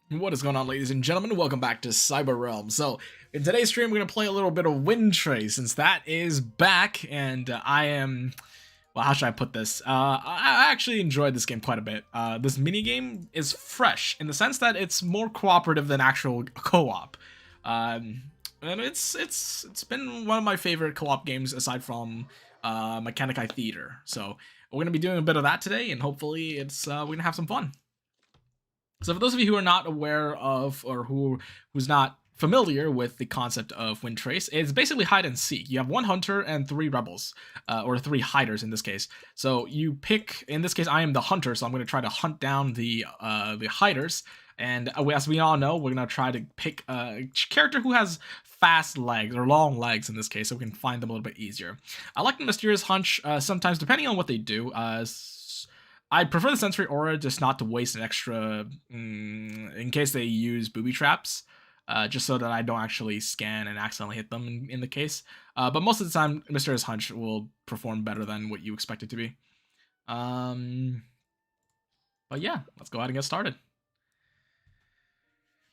What is going on, ladies and gentlemen? Welcome back to Cyber Realm. So, in today's stream, we're going to play a little bit of Windtrace, since that is back, and I am... Well, how should I put this? I actually enjoyed this game quite a bit. This minigame is fresh, in the sense that it's more cooperative than actual co-op. And it's been one of my favorite co-op games, aside from Mechanic Theater. So, we're going to be doing a bit of that today, and hopefully we're going to have some fun. So for those of you who are not aware of, or who's not familiar with the concept of Windtrace, it's basically hide and seek. You have one hunter and three rebels, or three hiders in this case. So you pick, in this case, I am the hunter, so I'm going to try to hunt down the hiders. And as we all know, we're going to try to pick a character who has fast legs, or long legs in this case, so we can find them a little bit easier. I like the Mysterious Hunch sometimes, depending on what they do. I prefer the Sensory Aura just not to waste an extra, in case they use booby traps, just so that I don't actually scan and accidentally hit them in the case. But most of the time, Mysterious Hunch will perform better than what you expect it to be. But yeah, let's go ahead and get started.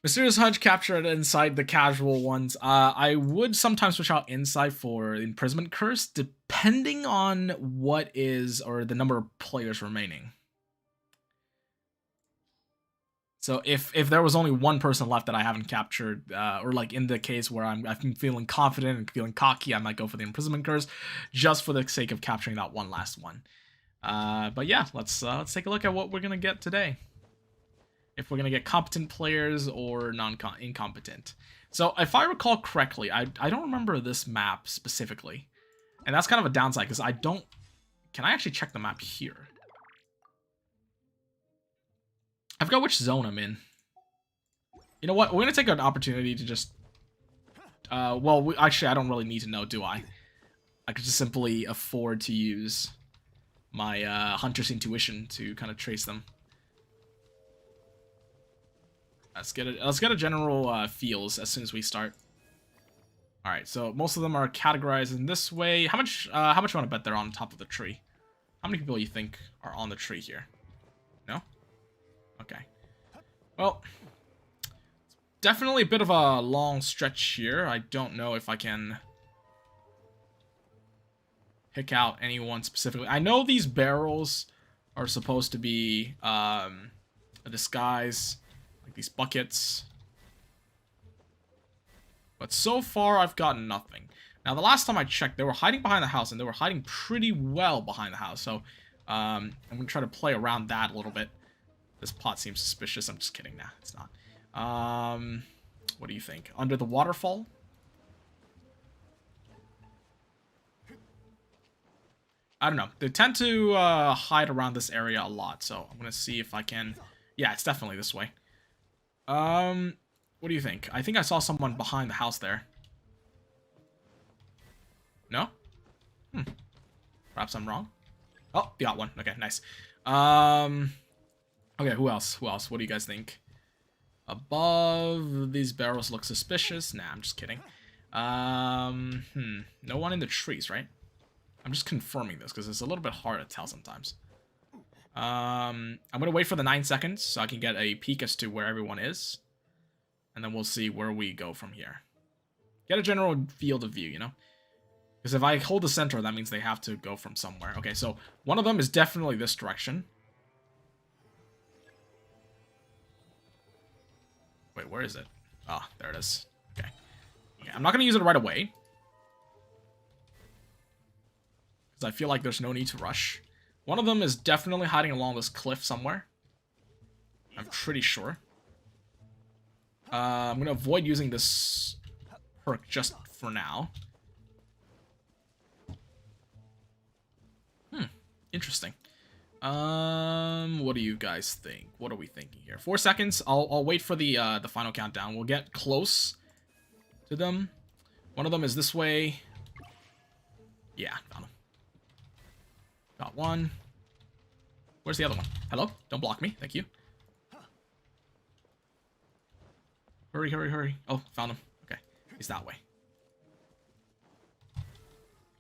Mysterious Hunch captured inside the casual ones. I would sometimes switch out Insight for Imprisonment Curse, depending on what is, or the number of players remaining. So if there was only one person left that I haven't captured, or like in the case where I'm feeling confident and feeling cocky, I might go for the Imprisonment Curse, just for the sake of capturing that one last one. But yeah, let's take a look at what we're gonna get today. If we're gonna get competent players or incompetent. So if I recall correctly, I don't remember this map specifically, and that's kind of a downside because I don't. Can I actually check the map here? I forgot which zone I'm in. You know what? We're gonna take an opportunity to just. Well, actually, I don't really need to know, do I? I could just simply afford to use my hunter's intuition to kind of trace them. Let's get a general feels as soon as we start. All right, so most of them are categorized in this way. How much you want to bet they're on top of the tree? How many people you think are on the tree here? No? Okay. Well, definitely a bit of a long stretch here. I don't know if I can pick out anyone specifically. I know these barrels are supposed to be a disguise. These buckets. But so far, I've gotten nothing. Now, the last time I checked, they were hiding behind the house, and they were hiding pretty well behind the house. So, I'm going to try to play around that a little bit. This pot seems suspicious. I'm just kidding. Nah, it's not. What do you think? Under the waterfall? I don't know. They tend to hide around this area a lot, so I'm going to see if I can... Yeah, it's definitely this way. What do you think? I think I saw someone behind the house there. No? Perhaps I'm wrong. Oh, got one. Okay, nice. Okay, who else? Who else? What do you guys think? Above, these barrels look suspicious. Nah, I'm just kidding. No one in the trees, right? I'm just confirming this, because it's a little bit hard to tell sometimes. I'm gonna wait for the 9 seconds so I can get a peek as to where everyone is, and then we'll see where we go from here. Get a general field of view, you know? Because if I hold the center, that means they have to go from somewhere. Okay, so one of them is definitely this direction. Wait, where is it? Ah, there it is. Okay. Yeah, I'm not gonna use it right away, because I feel like there's no need to rush. One of them is definitely hiding along this cliff somewhere. I'm pretty sure. I'm going to avoid using this perk just for now. Interesting. What do you guys think? What are we thinking here? 4 seconds. I'll wait for the final countdown. We'll get close to them. One of them is this way. Yeah, found him. Got one. Where's the other one? Hello? Don't block me. Thank you. Hurry, hurry, hurry. Oh, found him. Okay. He's that way.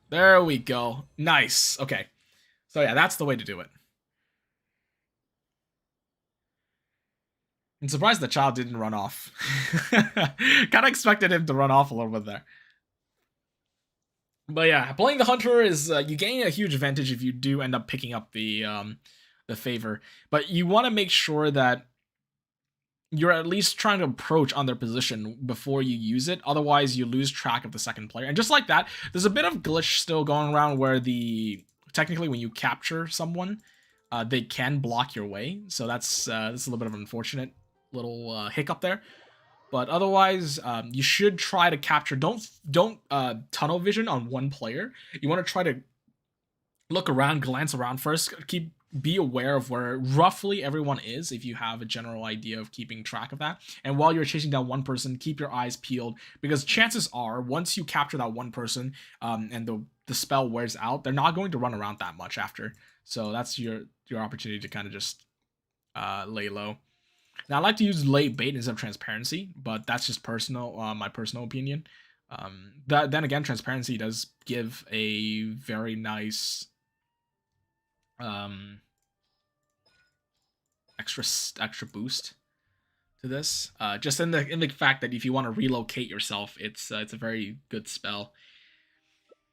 There we go. Nice. Okay. So yeah, that's the way to do it. I'm surprised the child didn't run off. Kind of expected him to run off a little bit there. But yeah, playing the hunter is you gain a huge advantage if you do end up picking up the favor. But you want to make sure that you're at least trying to approach on their position before you use it. Otherwise, you lose track of the second player. And just like that, there's a bit of glitch still going around where technically when you capture someone, they can block your way. So that's a little bit of an unfortunate little hiccup there. But otherwise, you should try to capture. Don't tunnel vision on one player. You want to try to look around, glance around first. Be aware of where roughly everyone is if you have a general idea of keeping track of that. And while you're chasing down one person, keep your eyes peeled, because chances are once you capture that one person and the spell wears out, they're not going to run around that much after. So that's your opportunity to kind of just lay low. Now, I like to use late bait instead of transparency, but that's just my personal opinion. Then again, transparency does give a very nice extra boost to this. Just in the fact that if you want to relocate yourself, it's a very good spell.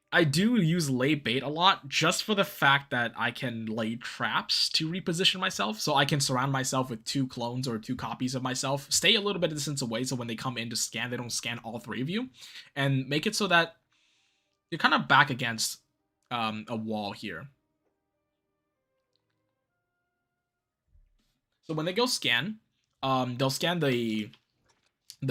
I do use lay bait a lot just for the fact that I can lay traps to reposition myself. So I can surround myself with 2 clones or 2 copies of myself, stay a little bit of distance away so when they come in to scan, they don't scan all 3 of you, and make it so that you're kind of back against a wall here. So when they go scan, they'll scan the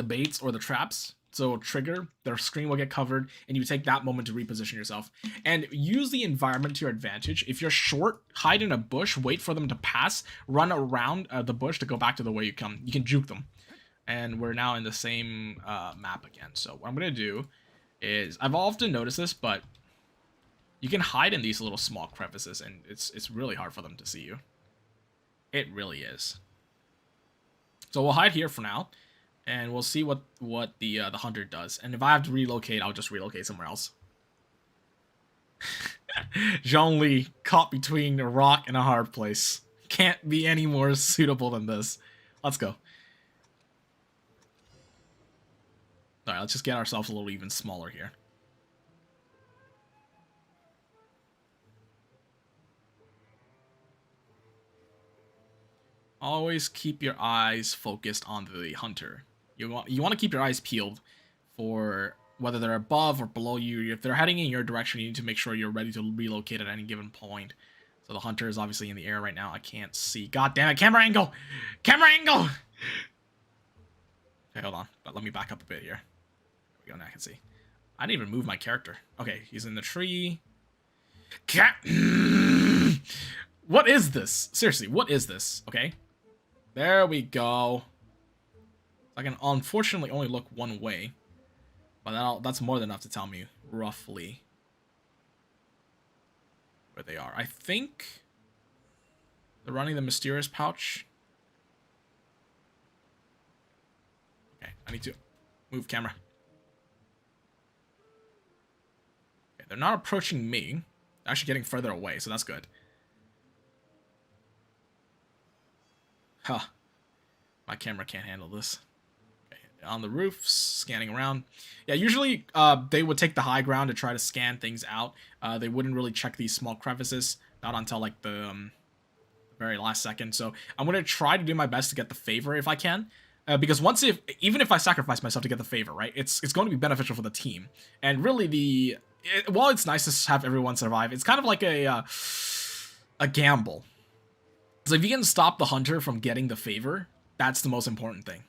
baits or the traps. So it'll trigger, their screen will get covered, and you take that moment to reposition yourself. And use the environment to your advantage. If you're short, hide in a bush, wait for them to pass, run around the bush to go back to the way you come. You can juke them. And we're now in the same map again. So what I'm going to do is, I've often noticed this, but you can hide in these little small crevices, and it's really hard for them to see you. It really is. So we'll hide here for now. And we'll see what the hunter does. And if I have to relocate, I'll just relocate somewhere else. Zhongli caught between a rock and a hard place. Can't be any more suitable than this. Let's go. Alright, let's just get ourselves a little even smaller here. Always keep your eyes focused on the hunter. You want to keep your eyes peeled for whether they're above or below you. If they're heading in your direction, you need to make sure you're ready to relocate at any given point. So the hunter is obviously in the air right now. I can't see. God damn it, camera angle! Camera angle! Okay, hold on. But let me back up a bit here. There we go, now I can see. I didn't even move my character. Okay, he's in the tree. What is this? Seriously, what is this? Okay. There we go. I can unfortunately only look one way, but that's more than enough to tell me roughly where they are. I think they're running the mysterious pouch. Okay, I need to move camera. Okay, they're not approaching me. They're actually getting further away, so that's good. Huh. My camera can't handle this. On the roofs, scanning around. Yeah, usually they would take the high ground to try to scan things out. They wouldn't really check these small crevices, not until like the very last second. So I'm going to try to do my best to get the favor if I can. Because even if I sacrifice myself to get the favor, right, it's going to be beneficial for the team. And really, while it's nice to have everyone survive, it's kind of like a gamble. So if you can stop the hunter from getting the favor, that's the most important thing.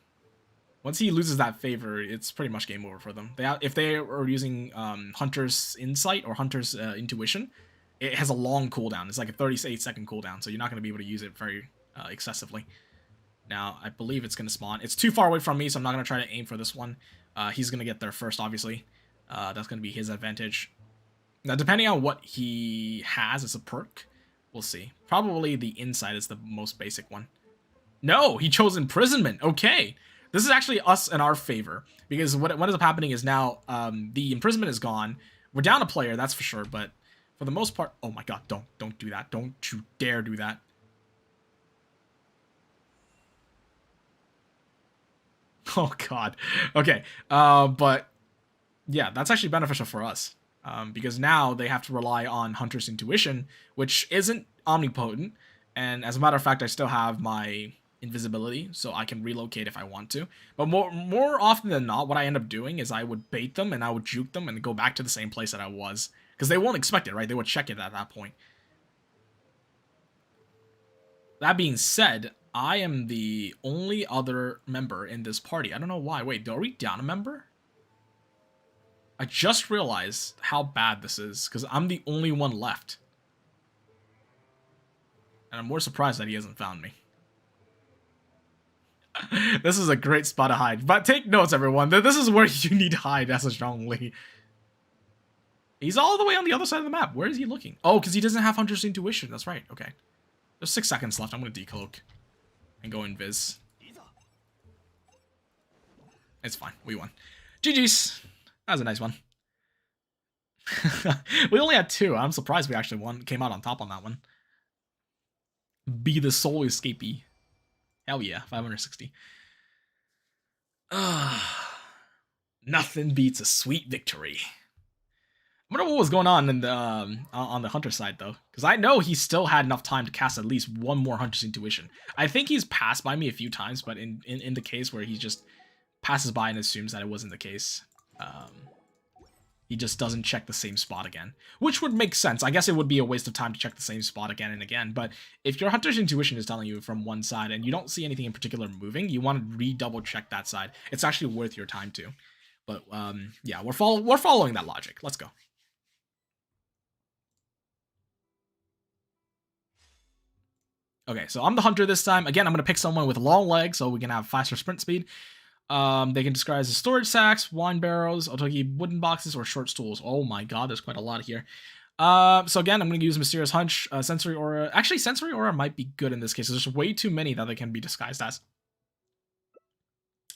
Once he loses that favor, it's pretty much game over for them. If they are using Hunter's Insight or Hunter's Intuition, it has a long cooldown. It's like a 38-second cooldown, so you're not going to be able to use it very excessively. Now, I believe it's going to spawn. It's too far away from me, so I'm not going to try to aim for this one. He's going to get there first, obviously. That's going to be his advantage. Now, depending on what he has as a perk, we'll see. Probably the Insight is the most basic one. No, he chose Imprisonment. Okay. This is actually us in our favor, because what ends up happening is now the imprisonment is gone. We're down a player, that's for sure, but for the most part... Oh my god, don't do that. Don't you dare do that. Oh god. Okay. But yeah, that's actually beneficial for us. Because now they have to rely on Hunter's intuition, which isn't omnipotent. And as a matter of fact, I still have my invisibility, so I can relocate if I want to. But more often than not, what I end up doing is I would bait them and I would juke them and go back to the same place that I was. Because they won't expect it, right? They would check it at that point. That being said, I am the only other member in this party. I don't know why. Wait, are we down a member? I just realized how bad this is, because I'm the only one left. And I'm more surprised that he hasn't found me. This is a great spot to hide. But take notes, everyone. This is where you need to hide as a Zhongli. He's all the way on the other side of the map. Where is he looking? Oh, because he doesn't have Hunter's Intuition. That's right. Okay. There's 6 seconds left. I'm going to decloak and go invis. It's fine. We won. GG's. That was a nice one. We only had 2. I'm surprised we actually came out on top on that one. Be the soul escapee. Hell yeah, 560. Nothing beats a sweet victory. I wonder what was going on in the on the Hunter side though, because I know he still had enough time to cast at least one more Hunter's Intuition. I think he's passed by me a few times, but in the case where he just passes by and assumes that it wasn't the case, he just doesn't check the same spot again, which would make sense. I guess it would be a waste of time to check the same spot again and again, but if your Hunter's Intuition is telling you from one side and you don't see anything in particular moving, you want to re-double check that side. It's actually worth your time to. But yeah, we're following that logic. Let's go. Okay, so I'm the Hunter this time. Again, I'm going to pick someone with long legs so we can have faster sprint speed. They can disguise as storage sacks, wine barrels, otogi wooden boxes, or short stools. Oh my god, there's quite a lot here. So again, I'm going to use Mysterious Hunch, Sensory Aura. Actually, Sensory Aura might be good in this case. There's way too many that they can be disguised as.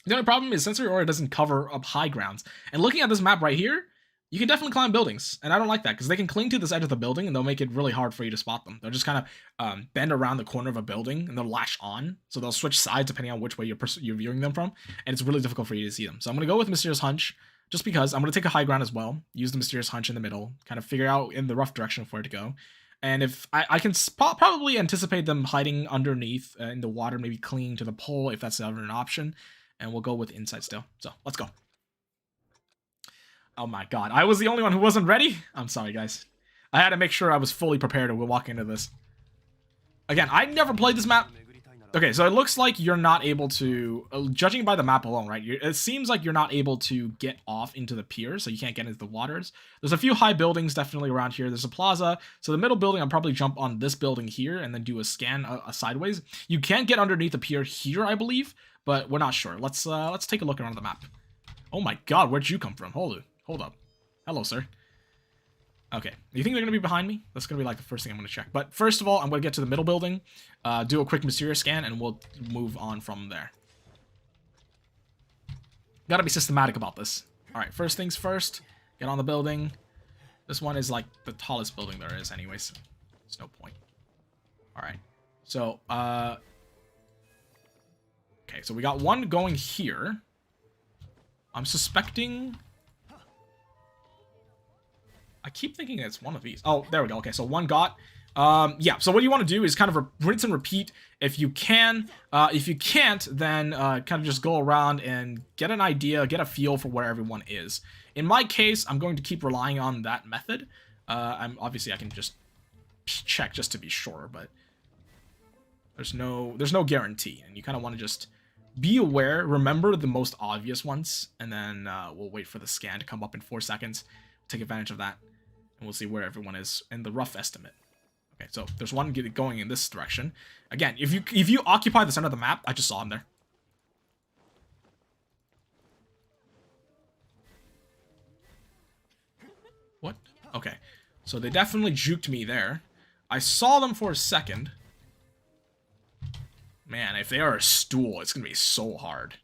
The only problem is Sensory Aura doesn't cover up high grounds. And looking at this map right here, you can definitely climb buildings, and I don't like that, because they can cling to this edge of the building, and they'll make it really hard for you to spot them. They'll just kind of bend around the corner of a building, and they'll latch on, so they'll switch sides depending on which way you're viewing them from, and it's really difficult for you to see them. So I'm going to go with Mysterious Hunch, just because I'm going to take a high ground as well, use the Mysterious Hunch in the middle, kind of figure out in the rough direction of where to go. And if I can probably anticipate them hiding underneath in the water, maybe clinging to the pole, if that's ever an option, and we'll go with inside still. So let's go. Oh my god, I was the only one who wasn't ready? I'm sorry, guys. I had to make sure I was fully prepared to walk into this. Again, I never played this map. Okay, so it looks like you're not able to, judging by the map alone, right? It seems like you're not able to get off into the pier, so you can't get into the waters. There's a few high buildings definitely around here. There's a plaza. So the middle building, I'll probably jump on this building here and then do a scan sideways. You can get underneath the pier here, I believe, but we're not sure. Let's take a look around the map. Oh my god, where'd you come from? Hold up. Hello, sir. Okay. You think they're going to be behind me? That's going to be like the first thing I'm going to check. But first of all, I'm going to get to the middle building, do a quick Mysterious scan, and we'll move on from there. Gotta be systematic about this. Alright, first things first. Get on the building. This one is like the tallest building there is anyways. There's no point. Alright. So, okay, so we got one going here. I'm suspecting... I keep thinking it's one of these. Oh, there we go. Okay, so one got. Yeah, so what you want to do is kind of rinse and repeat if you can. If you can't, then kind of just go around and get an idea, get a feel for where everyone is. In my case, I'm going to keep relying on that method. Obviously I can just check just to be sure, but there's no guarantee, and you kind of want to just be aware, remember the most obvious ones, and then we'll wait for the scan to come up in 4 seconds. Take advantage of that, and we'll see where everyone is in the rough estimate. Okay, so there's one going in this direction. Again, if you occupy the center of the map, I just saw him there. What? Okay, so they definitely juked me there. I saw them for a second. Man, if they are a stool, it's gonna be so hard.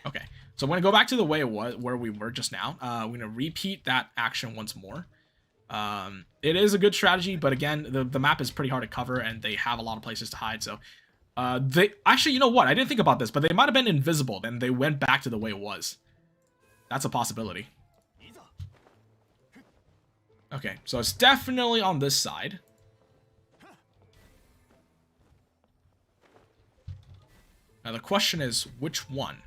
Okay, so I'm going to go back to the way it was, where we were just now. We're going to repeat that action once more. It is a good strategy, but again, the map is pretty hard to cover, and they have a lot of places to hide, so They actually, you know what? I didn't think about this, but they might have been invisible, then they went back to the way it was. That's a possibility. Okay, so it's definitely on this side. Now the question is, which one?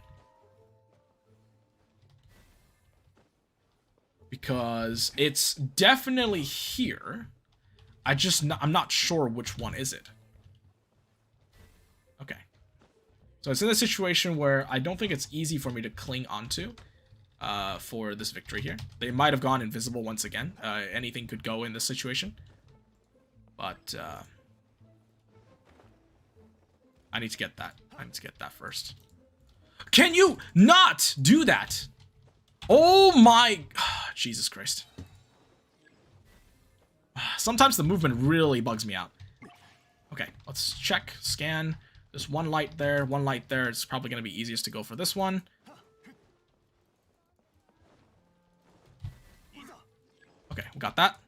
Because it's definitely here. I'm not sure which one is it. Okay. So it's in a situation where I don't think it's easy for me to cling onto for this victory here. They might have gone invisible once again. Anything could go in this situation. But I need to get that. I need to get that first. Can you not do that? Oh my... Jesus Christ. Sometimes the movement really bugs me out. Okay, let's check, scan. There's one light there, one light there. It's probably going to be easiest to go for this one. Okay, we got that.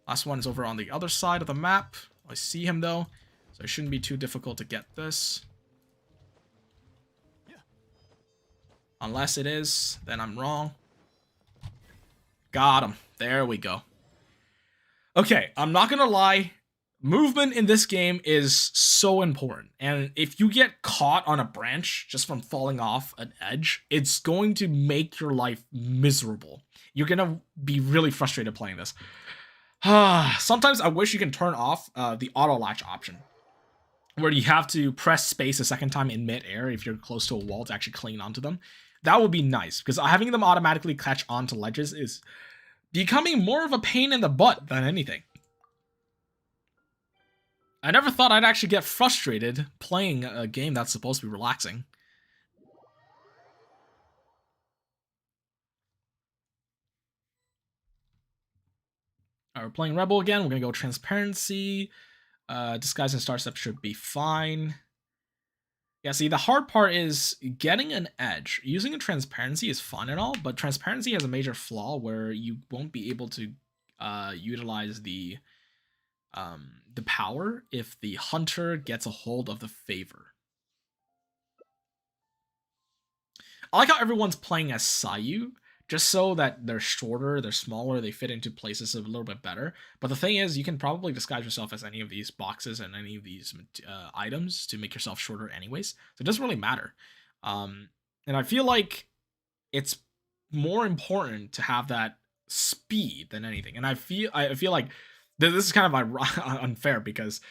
Last one is over on the other side of the map. I see him though, so it shouldn't be too difficult to get this. Unless it is, then I'm wrong. Got him. There we go. Okay, I'm not gonna lie. Movement in this game is so important. And if you get caught on a branch just from falling off an edge, it's going to make your life miserable. You're gonna be really frustrated playing this. Sometimes I wish you can turn off the auto latch option, where you have to press space a second time in mid-air if you're close to a wall to actually cling onto them. That would be nice, because having them automatically catch onto ledges is becoming more of a pain in the butt than anything. I never thought I'd actually get frustrated playing a game that's supposed to be relaxing. Alright, we're playing Rebel again. We're gonna go Transparency. Disguise and Star Step should be fine. Yeah, see, the hard part is getting an edge. Using a Transparency is fun and all, but Transparency has a major flaw where you won't be able to utilize the power if the hunter gets a hold of the favor. I like how everyone's playing as Sayu, just so that they're shorter, they're smaller, they fit into places a little bit better. But the thing is, you can probably disguise yourself as any of these boxes and any of these items to make yourself shorter anyways. So it doesn't really matter. And I feel like it's more important to have that speed than anything. And I feel like this is kind of unfair because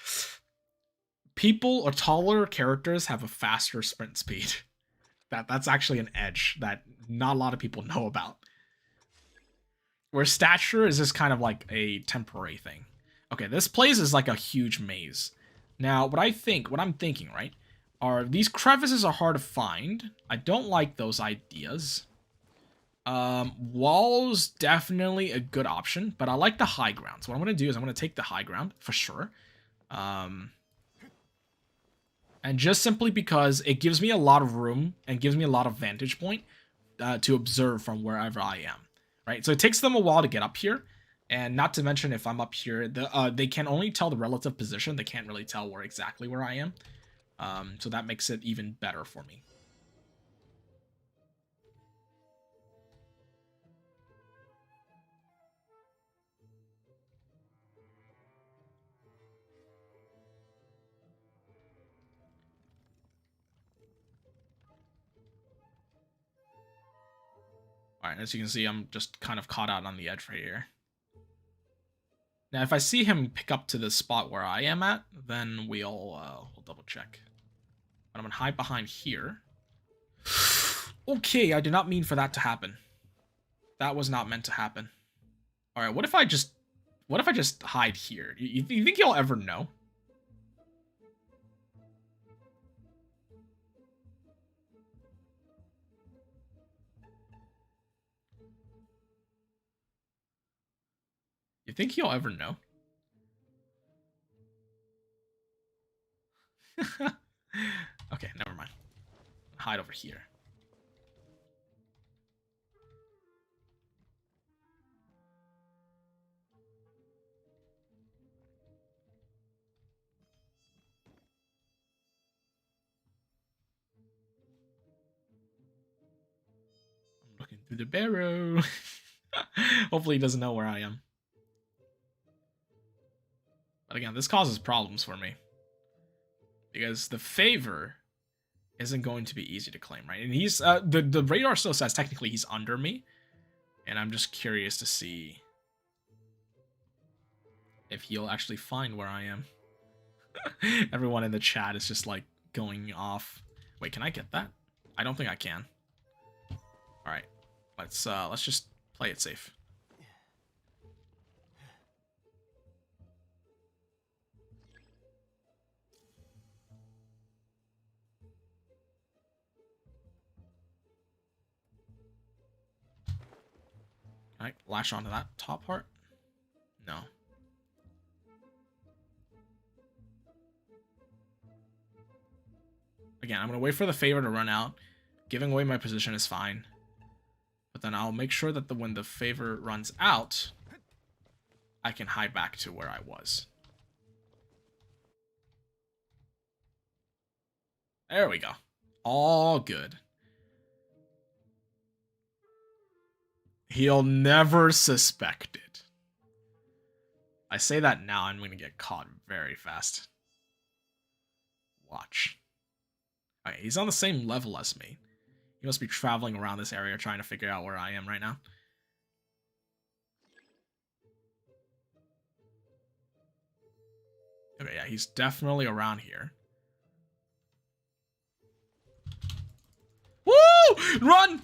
people or taller characters have a faster sprint speed. That's actually an edge that not a lot of people know about. Where stature is just kind of like a temporary thing. Okay, this place is like a huge maze. Now, what I'm thinking, right, are these crevices are hard to find. I don't like those ideas. Walls, definitely a good option, but I like the high ground. So what I'm going to do is I'm going to take the high ground for sure. And just simply because it gives me a lot of room and gives me a lot of vantage point to observe from wherever I am, right? So it takes them a while to get up here, and not to mention if I'm up here, they can only tell the relative position. They can't really tell exactly where I am, so that makes it even better for me. Alright, as you can see, I'm just kind of caught out on the edge right here. Now, if I see him pick up to the spot where I am at, then we'll double check. But I'm gonna hide behind here. Okay, I did not mean for that to happen. That was not meant to happen. Alright, what if I just hide here? You think he'll ever know? You think he'll ever know? Okay, never mind. Hide over here. the barrow. Hopefully he doesn't know where I am. But again, this causes problems for me. Because the favor isn't going to be easy to claim, right? And he's, the radar still says technically he's under me. And I'm just curious to see if he'll actually find where I am. Everyone in the chat is just like going off. Wait, can I get that? I don't think I can. All right, let's just play it safe. Can I lash onto that top part? No. Again, I'm going to wait for the favor to run out. Giving away my position is fine. But then I'll make sure that when the favor runs out, I can hide back to where I was. There we go. All good. He'll never suspect it. I say that now, I'm going to get caught very fast. Watch. Okay, he's on the same level as me. He must be traveling around this area trying to figure out where I am right now. Okay, yeah, he's definitely around here. Woo! Run!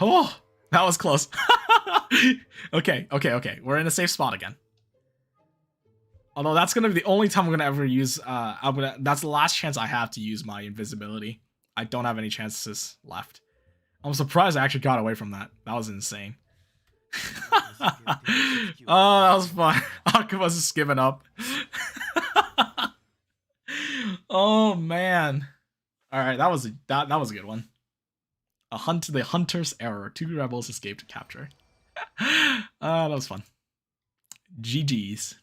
Oh, that was close. Okay. We're in a safe spot again. Although that's gonna be the only time I'm gonna ever use. That's the last chance I have to use my invisibility. I don't have any chances left. I'm surprised I actually got away from that. That was insane. Oh, that was fun. Akaba's just giving up. Oh man. All right, that was a good one. The hunter's error. 2 rebels escaped capture. That was fun. GG's.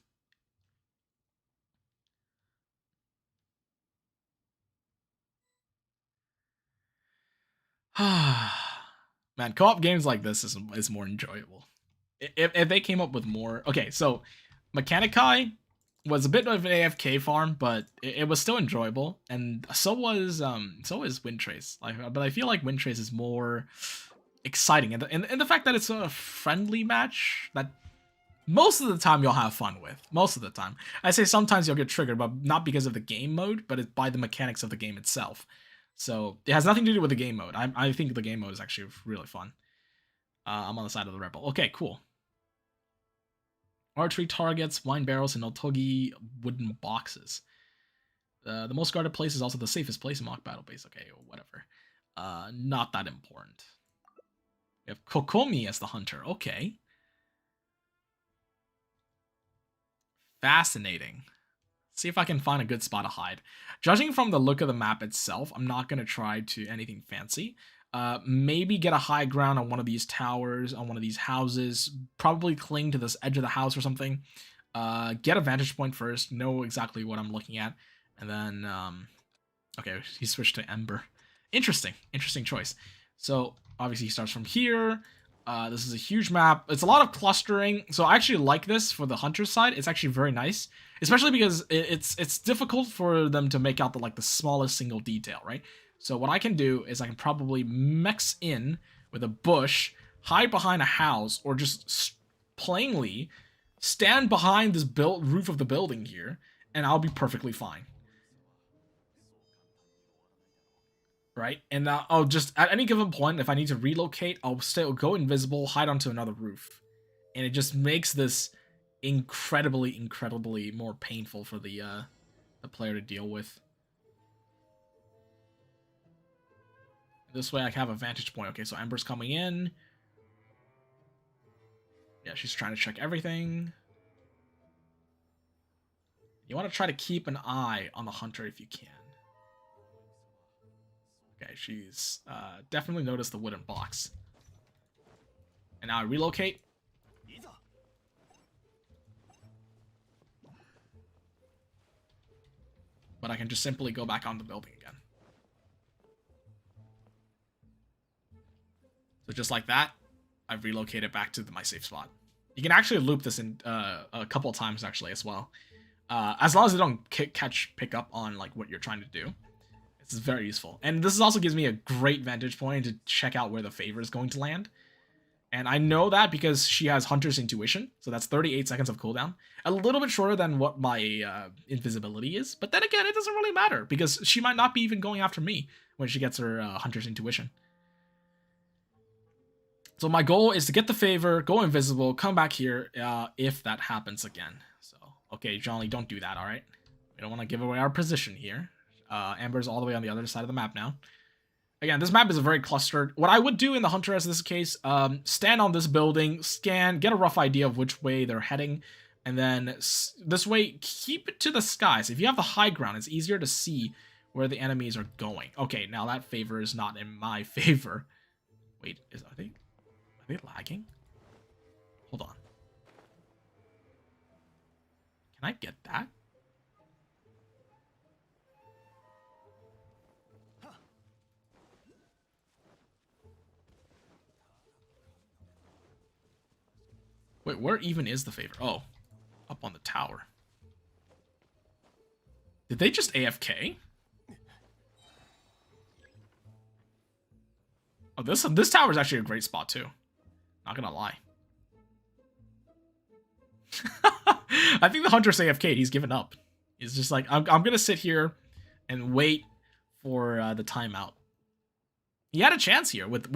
Man, co-op games like this is more enjoyable. If they came up with more... Okay, so Mechanikai was a bit of an AFK farm, but it was still enjoyable, and so was Windtrace. But I feel like Windtrace is more exciting, and the fact that it's a friendly match that most of the time you'll have fun with. Most of the time, I say sometimes you'll get triggered, but not because of the game mode, but it's by the mechanics of the game itself. So it has nothing to do with the game mode. I think the game mode is actually really fun. I'm on the side of the rebel. Okay, cool. Archery targets, wine barrels, and Otogi wooden boxes. The most guarded place is also the safest place in mock battle base. Okay, whatever. Not that important. We have Kokomi as the hunter. Okay. Fascinating. See if I can find a good spot to hide. Judging from the look of the map itself, I'm not going to try to anything fancy. Maybe get a high ground on one of these towers, on one of these houses. Probably cling to this edge of the house or something. Get a vantage point first. Know exactly what I'm looking at. And then, okay, he switched to Ember. Interesting choice. So, obviously he starts from here. This is a huge map. It's a lot of clustering. So I actually like this for the hunter side. It's actually very nice. Especially because it's difficult for them to make out the smallest single detail, right? So what I can do is I can probably mix in with a bush, hide behind a house, or just plainly stand behind this roof of the building here, and I'll be perfectly fine. Right? And I'll just, at any given point, if I need to relocate, I'll still go invisible, hide onto another roof. And it just makes this incredibly more painful for the player to deal with. This way I have a vantage point. Okay, so Ember's coming in. Yeah, she's trying to check everything. You want to try to keep an eye on the hunter if you can. Okay, she's definitely noticed the wooden box. And now I relocate. but I can just simply go back on the building again. So just like that, I've relocated back to my safe spot. You can actually loop this in a couple of times actually as well. As long as they don't pick up on like what you're trying to do. This is very useful. And this also gives me a great vantage point to check out where the favor is going to land. And I know that because she has Hunter's Intuition, so that's 38 seconds of cooldown. A little bit shorter than what my invisibility is, but then again, it doesn't really matter because she might not be even going after me when she gets her Hunter's Intuition. So my goal is to get the favor, go invisible, come back here if that happens again. So, okay, Johnny, don't do that, all right? We don't want to give away our position here. Amber's all the way on the other side of the map now. Again, this map is very clustered. What I would do in the Hunter as this case, stand on this building, scan, get a rough idea of which way they're heading, and then this way, keep it to the skies. If you have the high ground, it's easier to see where the enemies are going. Okay, now that favor is not in my favor. Wait, are they lagging? Hold on. Can I get that? Wait, where even is the favor? Oh, up on the tower. Did they just AFK? Oh, this tower is actually a great spot too. Not gonna lie. I think the Hunter's AFK. He's given up. He's just like, I'm gonna sit here and wait for the timeout. He had a chance here with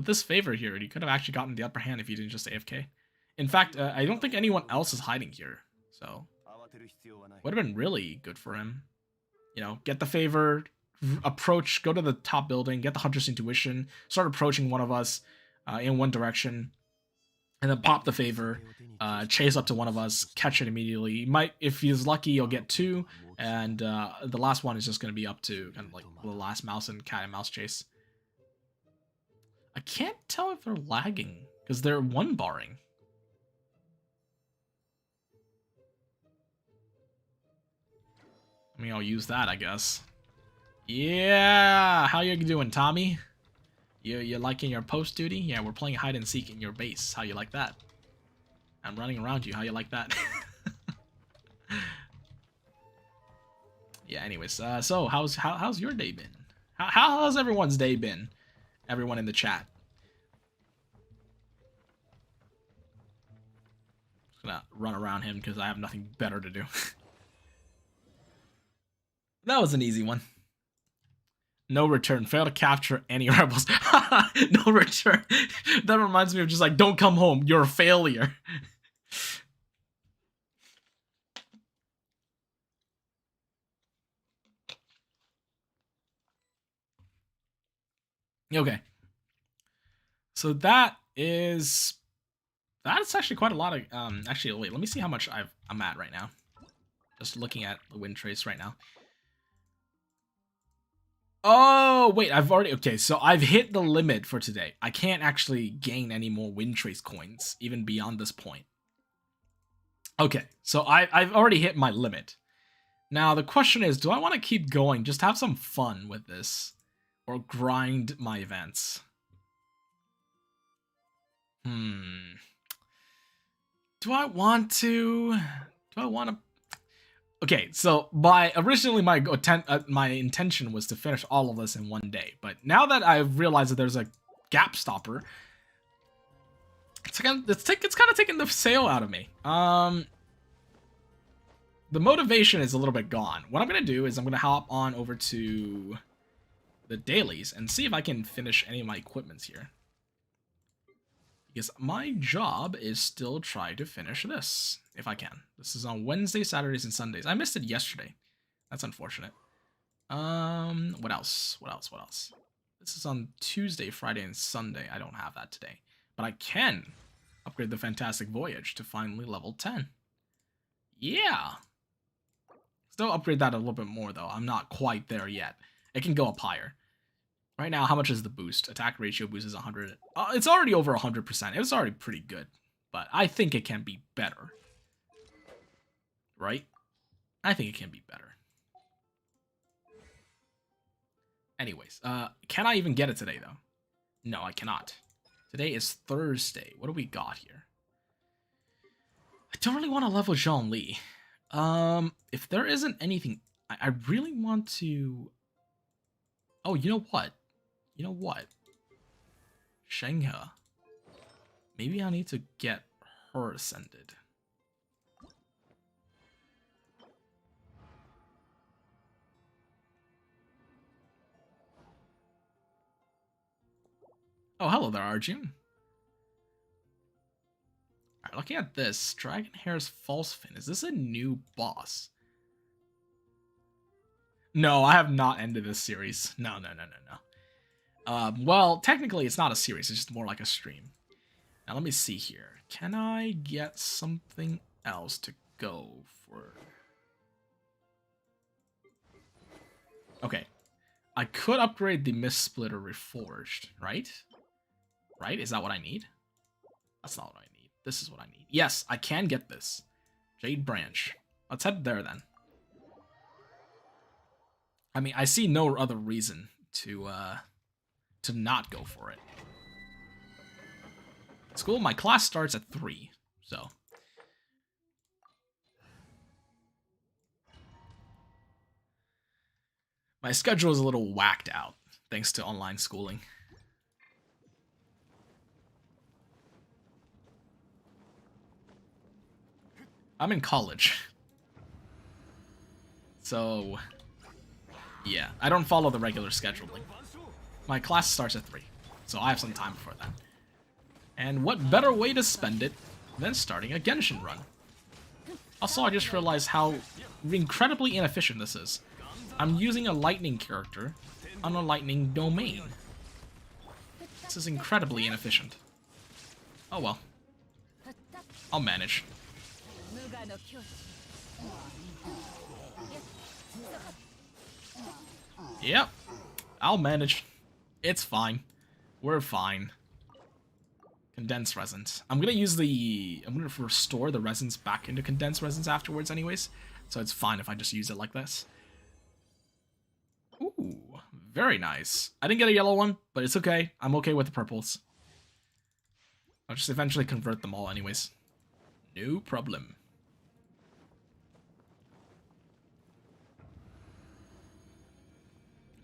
this favor here. He could have actually gotten the upper hand if he didn't just AFK. In fact, I don't think anyone else is hiding here, so would have been really good for him. You know, get the favor, approach, go to the top building, get the Hunter's Intuition, start approaching one of us in one direction, and then pop the favor, chase up to one of us, catch it immediately. He might, if he's lucky, he'll get two, and the last one is just going to be up to kind of like the last mouse and cat and mouse chase. I can't tell if they're lagging, because they're one barring. I mean, I'll use that, I guess. Yeah! How you doing, Tommy? You liking your post duty? Yeah, we're playing hide and seek in your base. How you like that? I'm running around you. How you like that? Yeah, anyways, so how's your day been? How's everyone's day been? Everyone in the chat. Just gonna run around him because I have nothing better to do. That was an easy one. No return. Fail to capture any rebels. No return. That reminds me of just like, don't come home. You're a failure. Okay. So that's actually quite a lot of, actually, wait, let me see how much I'm at right now. Just looking at the Windtrace right now. Oh, wait, okay, so I've hit the limit for today. I can't actually gain any more Windtrace coins, even beyond this point. Okay, so I've already hit my limit. Now, the question is, do I want to keep going, just have some fun with this, or grind my events? Do I want to? Okay, so originally my intention was to finish all of this in one day, but now that I've realized that there's a gap stopper, it's kind of taking the sail out of me. The motivation is a little bit gone. What I'm gonna do is I'm gonna hop on over to the dailies and see if I can finish any of my equipments here. Because my job is still try to finish this, if I can. This is on Wednesdays, Saturdays, and Sundays. I missed it yesterday. That's unfortunate. What else? This is on Tuesday, Friday, and Sunday. I don't have that today. But I can upgrade the Fantastic Voyage to finally level 10. Yeah! Still upgrade that a little bit more, though. I'm not quite there yet. It can go up higher. Right now, how much is the boost? Attack ratio boost is 100. It's already over 100%. It was already pretty good. But I think it can be better. Right? I think it can be better. Anyways, can I even get it today, though? No, I cannot. Today is Thursday. What do we got here? I don't really want to level Zhongli. If there isn't anything... I really want to... Oh, you know what? You know what? Shenghe. Maybe I need to get her ascended. Oh, hello there, Arjun. Alright, looking at this, Dragon Hair's False Fin. Is this a new boss? No, I have not ended this series. No. Well, technically it's not a series, it's just more like a stream. Now let me see here. Can I get something else to go for? Okay. I could upgrade the Mist Splitter Reforged, right? Right? Is that what I need? That's not what I need. This is what I need. Yes, I can get this. Jade Branch. Let's head there then. I mean, I see no other reason to not go for it. School, my class starts at 3, so. My schedule is a little whacked out, thanks to online schooling. I'm in college. So, yeah, I don't follow the regular scheduling. My class starts at 3, so I have some time before that. And what better way to spend it than starting a Genshin run? Also, I just realized how incredibly inefficient this is. I'm using a lightning character on a lightning domain. This is incredibly inefficient. Oh well. I'll manage. Yep. I'll manage. It's fine. We're fine. Condensed resins. I'm gonna restore the resins back into condensed resins afterwards anyways. So it's fine if I just use it like this. Ooh, very nice. I didn't get a yellow one, but it's okay. I'm okay with the purples. I'll just eventually convert them all anyways. No problem.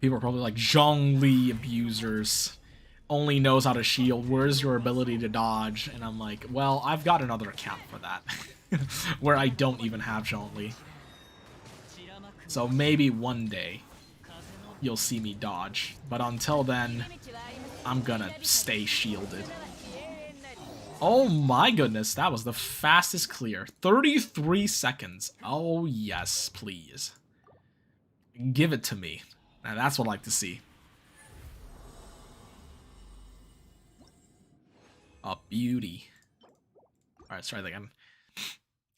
People are probably like, Zhongli abusers. Only knows how to shield. Where's your ability to dodge? And I'm like, well, I've got another account for that. Where I don't even have Zhongli. So maybe one day you'll see me dodge. But until then, I'm gonna stay shielded. Oh my goodness, that was the fastest clear. 33 seconds. Oh yes, please. Give it to me. Now that's what I like to see. A beauty. Alright, let's try that again.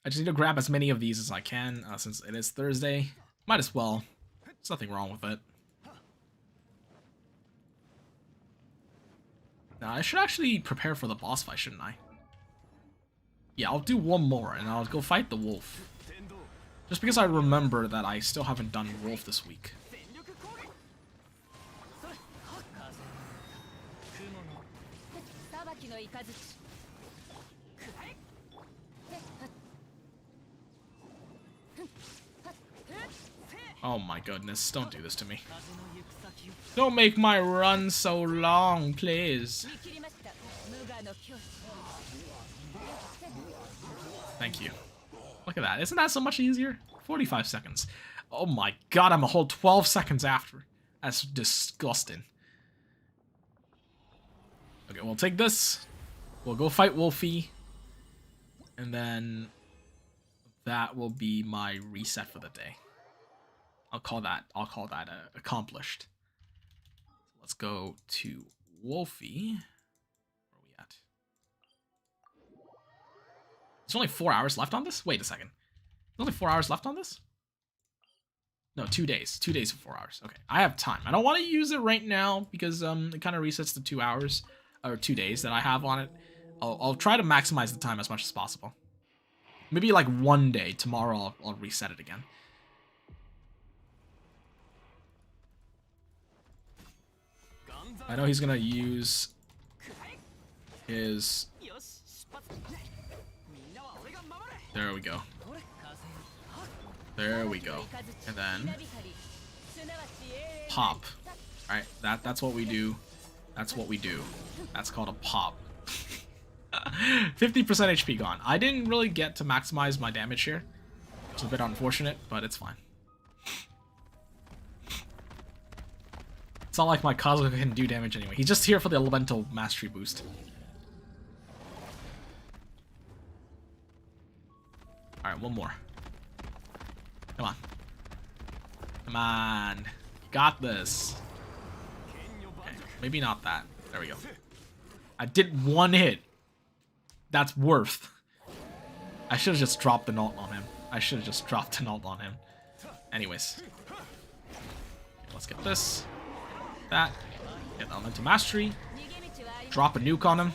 I just need to grab as many of these as I can, since it is Thursday. Might as well. There's nothing wrong with it. Now, I should actually prepare for the boss fight, shouldn't I? Yeah, I'll do one more, and I'll go fight the wolf. Just because I remember that I still haven't done wolf this week. Oh my goodness, don't do this to me. Don't make my run so long, please. Thank you. Look at that. Isn't that so much easier? 45 seconds. Oh my god, I'm a whole 12 seconds after. That's disgusting. Okay, we'll take this. We'll go fight Wolfie. And then that will be my reset for the day. I'll call that accomplished. Let's go to Wolfie. Where are we at? There's only 4 hours left on this? Wait a second. There's only 4 hours left on this? No, 2 days. 2 days and 4 hours. Okay, I have time. I don't want to use it right now because it kind of resets the 2 hours or 2 days that I have on it. I'll try to maximize the time as much as possible. Maybe like one day. Tomorrow I'll reset it again. I know he's gonna use his... There we go. There we go. And then pop. Alright, that's what we do. That's what we do. That's called a pop. 50% HP gone. I didn't really get to maximize my damage here. It's a bit unfortunate, but it's fine. It's not like my Kazuha can do damage anyway. He's just here for the elemental mastery boost. Alright, one more. Come on. Come on. You got this. Okay, maybe not that. There we go. I did one hit. That's worth. I should have just dropped the ult on him. Anyways. Okay, let's get this. That. Get elemental mastery. Drop a nuke on him.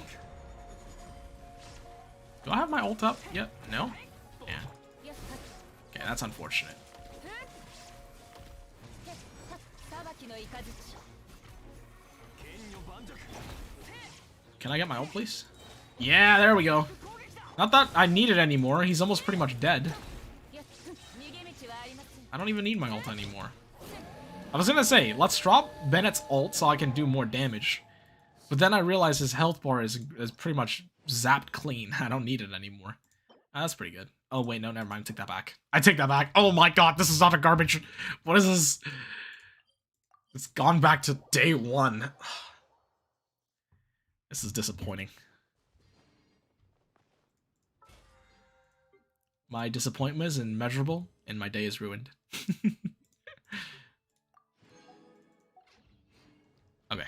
Do I have my ult up yet? No? Yeah. Okay, that's unfortunate. Can I get my ult, please? Yeah, there we go. Not that I need it anymore. He's almost pretty much dead. I don't even need my ult anymore. I was gonna say, let's drop Bennett's ult so I can do more damage. But then I realized his health bar is pretty much zapped clean. I don't need it anymore. That's pretty good. Oh, wait, no, never mind. Take that back. I take that back. Oh my god, this is not a garbage. What is this? It's gone back to day one. This is disappointing. My disappointment is immeasurable, and my day is ruined. Okay.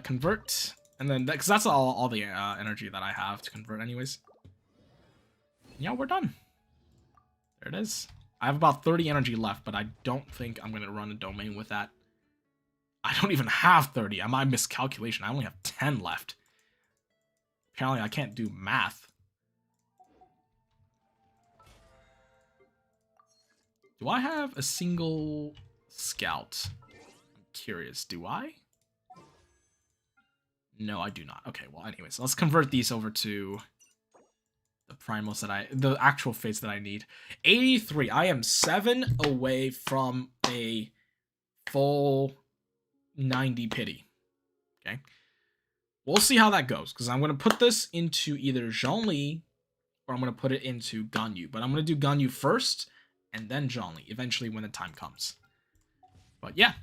Convert. And then, because that's all the energy that I have to convert anyways. Yeah, we're done. There it is. I have about 30 energy left, but I don't think I'm going to run a domain with that. I don't even have 30. I might miscalculation. I only have 10 left. Apparently, I can't do math. Do I have a single scout? I'm curious. Do I? No, I do not. Okay, well, anyways, let's convert these over to the primals the actual fates that I need. 83. I am 7 away from a full 90 pity. Okay. We'll see how that goes, because I'm going to put this into either Zhongli or I'm going to put it into Ganyu. But I'm going to do Ganyu first and then Zhongli, eventually when the time comes. But yeah.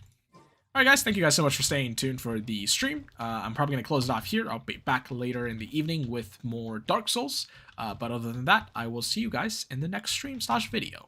Alright guys, thank you guys so much for staying tuned for the stream. I'm probably going to close it off here. I'll be back later in the evening with more Dark Souls. But other than that, I will see you guys in the next stream/video.